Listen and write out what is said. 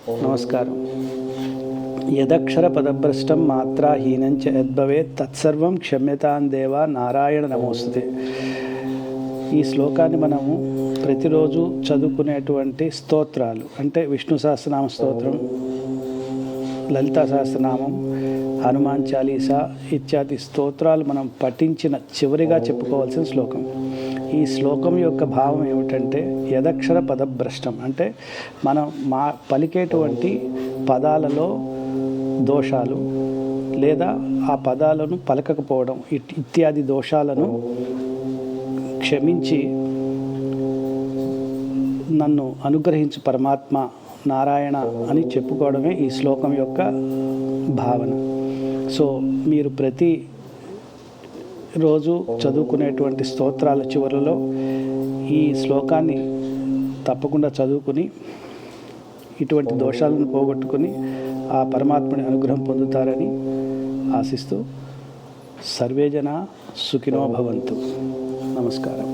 నమస్కారం. యదక్షర పదభ్రష్టం మాత్రాహీనంచ యద్భవేత్ తత్సర్వం క్షమ్యతాం దేవా నారాయణ నమోస్తుతే. ఈ శ్లోకాన్ని మనము ప్రతిరోజు చదువుకునేటువంటి స్తోత్రాలు అంటే విష్ణు సహస్రనామ స్తోత్రం, లలితా సహస్రనామం, హనుమాన్ చాలీసా ఇత్యాది స్తోత్రాలు మనం పఠించిన చివరిగా చెప్పుకోవాల్సిన శ్లోకం. ఈ శ్లోకం యొక్క భావం ఏమిటంటే యదక్షర పదభ్రష్టం అంటే మనం పలికేటువంటి పదాలలో దోషాలు లేదా ఆ పదాలను పలకకపోవడం ఇత్యాది దోషాలను క్షమించి నన్ను అనుగ్రహించు పరమాత్మ నారాయణ అని చెప్పుకోవడమే ఈ శ్లోకం యొక్క భావన. సో మీరు ప్రతి రోజు చదువుకునేటువంటి స్తోత్రాల చివరలో ఈ శ్లోకాన్ని తప్పకుండా చదువుకుని ఇటువంటి దోషాలను పోగొట్టుకుని ఆ పరమాత్మని అనుగ్రహం పొందుతారని ఆశిస్తూ సర్వే జనా సుఖినో భవంతు. నమస్కారం.